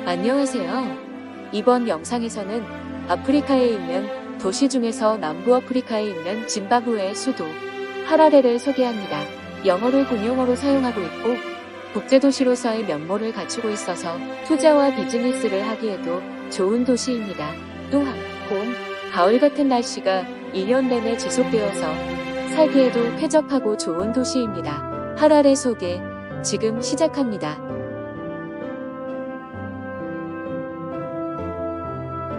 안녕하세요. 이번 영상에서는 아프리카에 있는 도시 중에서 남부 아프리카에 있는 짐바브웨의 수도 하라레를 소개합니다. 영어를 공용어로 사용하고 있고 국제도시로서의 면모를 갖추고 있어서 투자와 비즈니스를 하기에도 좋은 도시입니다. 또한 봄, 가을 같은 날씨가 1년 내내 지속되어서 살기에도 쾌적하고 좋은 도시입니다. 하라레 소개 지금 시작합니다.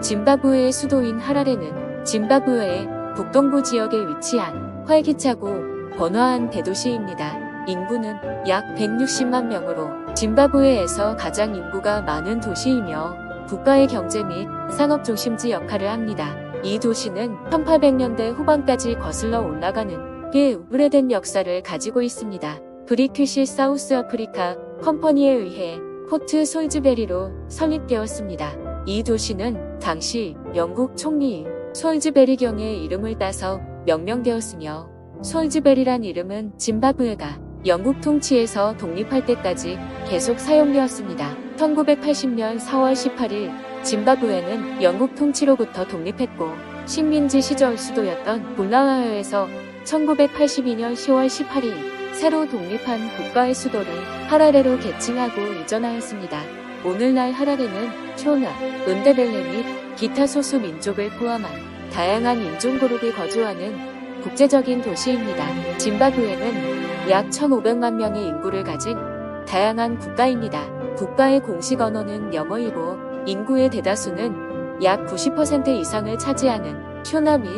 짐바브웨의 수도인 하라레는 짐바브웨의 북동부 지역에 위치한 활기차고 번화한 대도시입니다. 인구는 약 160만 명으로 짐바브웨에서 가장 인구가 많은 도시이며 국가의 경제 및 상업 중심지 역할을 합니다. 이 도시는 1800년대 후반까지 거슬러 올라가는 꽤 오래된 역사를 가지고 있습니다. 브리티시 사우스 아프리카 컴퍼니에 의해 포트 솔즈베리로 설립되었습니다. 이 도시는 당시 영국 총리 솔즈베리 경의 이름을 따서 명명되었으며 솔즈베리란 이름은 짐바브웨가 영국 통치에서 독립할 때까지 계속 사용되었습니다. 1980년 4월 18일 짐바브웨는 영국 통치로부터 독립했고 식민지 시절 수도였던 불라와요에서 1982년 10월 18일 새로 독립한 국가의 수도를 하라레로 개칭하고 이전하였습니다. 오늘날 하라레는 쇼나, 은데벨레 및 기타 소수 민족을 포함한 다양한 인종그룹이 거주하는 국제적인 도시입니다. 짐바브웨는 약 1,500만 명의 인구를 가진 다양한 국가입니다. 국가의 공식 언어는 영어이고 인구의 대다수는 약 90% 이상을 차지하는 쇼나 및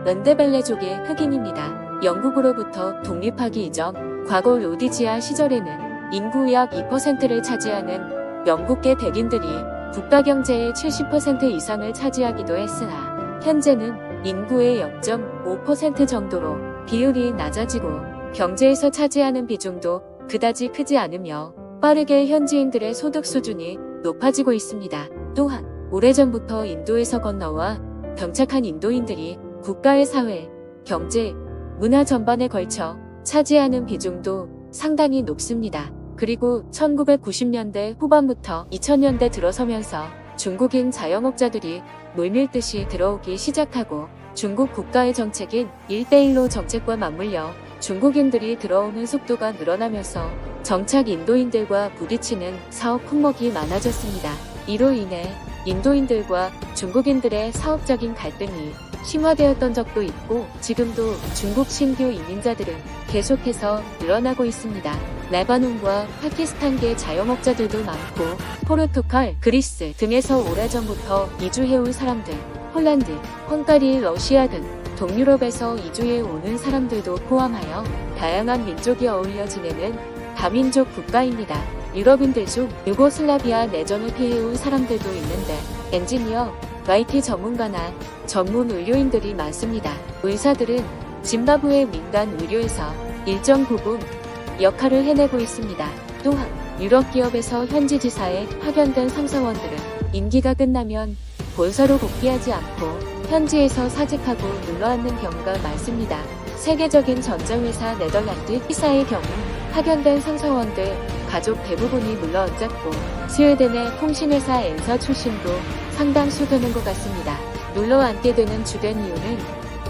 은데벨레족의 흑인입니다. 영국으로부터 독립하기 이전 과거 로디지아 시절에는 인구 약 2%를 차지하는 영국계 백인들이 국가 경제의 70% 이상을 차지하기도 했으나 현재는 인구의 0.5% 정도로 비율이 낮아지고 경제에서 차지하는 비중도 그다지 크지 않으며 빠르게 현지인들의 소득 수준이 높아지고 있습니다. 또한 오래전부터 인도에서 건너와 정착한 인도인들이 국가의 사회, 경제, 문화 전반에 걸쳐 차지하는 비중도 상당히 높습니다. 그리고 1990년대 후반부터 2000년대 들어서면서 중국인 자영업자들이 물밀듯이 들어오기 시작하고 중국 국가의 정책인 1대1로 정책과 맞물려 중국인들이 들어오는 속도가 늘어나면서 정착 인도인들과 부딪히는 사업 품목이 많아졌습니다. 이로 인해 인도인들과 중국인들의 사업적인 갈등이 심화되었던 적도 있고 지금도 중국 신규 이민자들은 계속해서 늘어나고 있습니다. 레바논과 파키스탄계 자영업자들도 많고 포르투갈, 그리스 등에서 오래전부터 이주해온 사람들, 폴란드, 헝가리, 러시아 등 동유럽에서 이주해 오는 사람들도 포함하여 다양한 민족이 어울려 지내는 다민족 국가입니다. 유럽인들 중 유고슬라비아 내전을 피해온 사람들도 있는데 엔지니어, IT 전문가나 전문 의료인들이 많습니다. 의사들은 짐바브웨 민간 의료에서 일정 부분 역할을 해내고 있습니다. 또한 유럽 기업에서 현지 지사에 파견된 상사원들은 임기가 끝나면 본사로 복귀하지 않고 현지에서 사직하고 눌러앉는 경우가 많습니다. 세계적인 전자회사 네덜란드 피사의 경우 파견된 상사원들 가족 대부분이 눌러앉았고 스웨덴의 통신회사 엔사 출신도 상당수 되는 것 같습니다. 눌러앉게 되는 주된 이유는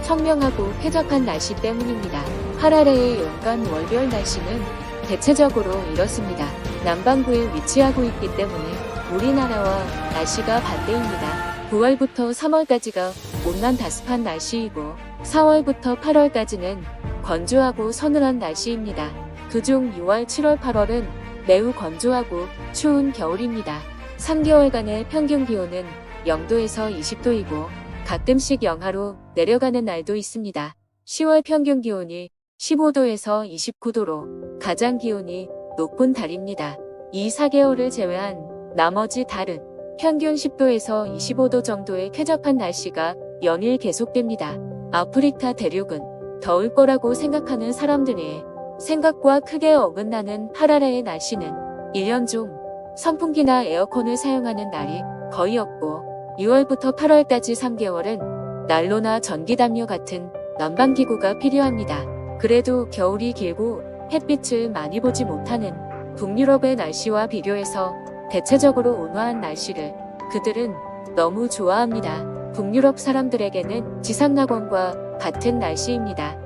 청명하고 쾌적한 날씨 때문입니다. 하라레의 연간 월별 날씨는 대체적으로 이렇습니다. 남반구에 위치하고 있기 때문에 우리나라와 날씨가 반대입니다. 9월부터 3월까지가 온난 다습한 날씨이고 4월부터 8월까지는 건조하고 서늘한 날씨입니다. 그중 6월, 7월, 8월은 매우 건조하고 추운 겨울입니다. 3개월간의 평균 기온은 0도에서 20도이고 가끔씩 영하로 내려가는 날도 있습니다. 10월 평균 기온이 15도에서 29도로 가장 기온이 높은 달입니다. 이 4개월을 제외한 나머지 달은 평균 10도에서 25도 정도의 쾌적한 날씨가 연일 계속됩니다. 아프리카 대륙은 더울 거라고 생각하는 사람들의 생각과 크게 어긋나는 하라레의 날씨는 1년 중 선풍기나 에어컨을 사용하는 날이 거의 없고 6월부터 8월까지 3개월은 난로나 전기담요 같은 난방기구가 필요합니다. 그래도 겨울이 길고 햇빛을 많이 보지 못하는 북유럽의 날씨와 비교해서 대체적으로 온화한 날씨를 그들은 너무 좋아합니다. 북유럽 사람들에게는 지상낙원과 같은 날씨입니다.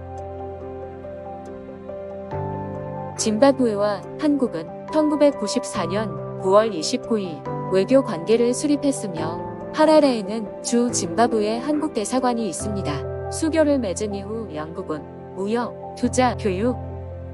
짐바브웨와 한국은 1994년 9월 29일 외교 관계를 수립했으며 하라레에는 주 짐바브웨 한국 대사관이 있습니다. 수교를 맺은 이후 양국은 무역, 투자, 교육,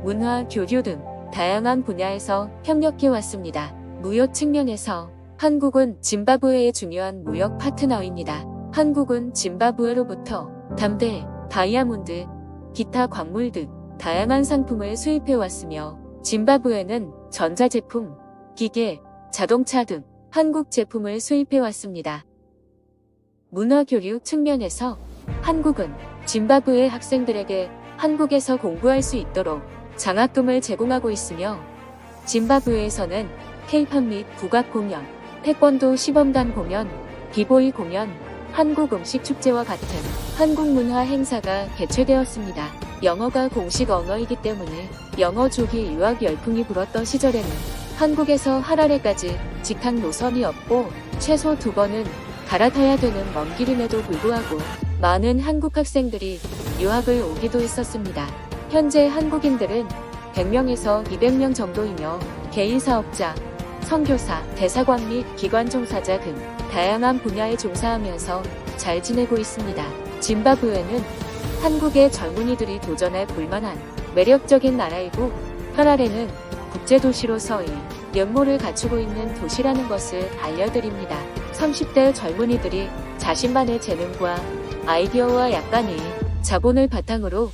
문화, 교류 등 다양한 분야에서 협력해 왔습니다. 무역 측면에서 한국은 짐바브웨의 중요한 무역 파트너입니다. 한국은 짐바브웨로부터 담배, 다이아몬드, 기타 광물 등 다양한 상품을 수입해 왔으며 짐바브웨는 전자제품, 기계, 자동차 등 한국 제품을 수입해 왔습니다. 문화교류 측면에서 한국은 짐바브웨 학생들에게 한국에서 공부할 수 있도록 장학금을 제공하고 있으며 짐바브웨에서는 케이팝 및 국악 공연, 태권도 시범단 공연, 비보이 공연, 한국 음식 축제와 같은 한국 문화 행사가 개최되었습니다. 영어가 공식 언어이기 때문에 영어 조기 유학 열풍이 불었던 시절에는 한국에서 하라레까지 직항 노선이 없고 최소 2번은 갈아타야 되는 먼 길임에도 불구하고 많은 한국 학생들이 유학을 오기도 했었습니다. 현재 한국인들은 100명에서 200명 정도이며 개인 사업자, 선교사, 대사관 및 기관 종사자 등 다양한 분야에 종사하면서 잘 지내고 있습니다. 짐바브웨는 한국의 젊은이들이 도전해 볼만한 매력적인 나라이고 하라레는 국제도시로서의 면모를 갖추고 있는 도시라는 것을 알려드립니다. 30대 젊은이들이 자신만의 재능과 아이디어와 약간의 자본을 바탕으로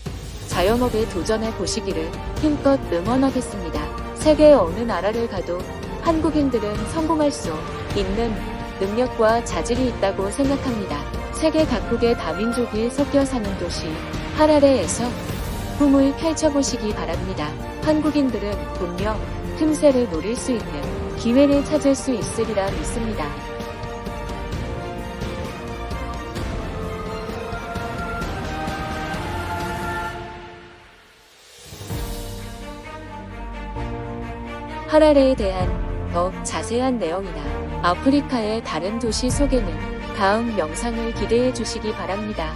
자영업에 도전해 보시기를 힘껏 응원하겠습니다. 세계 어느 나라를 가도 한국인들은 성공할 수 있는 능력과 자질이 있다고 생각합니다. 세계 각국의 다민족이 섞여 사는 도시 하라레에서 꿈을 펼쳐보시기 바랍니다. 한국인들은 분명 틈새를 노릴 수 있는 기회를 찾을 수 있으리라 믿습니다. 하라레에 대한 더 자세한 내용이나 아프리카의 다른 도시 소개는 다음 영상을 기대해 주시기 바랍니다.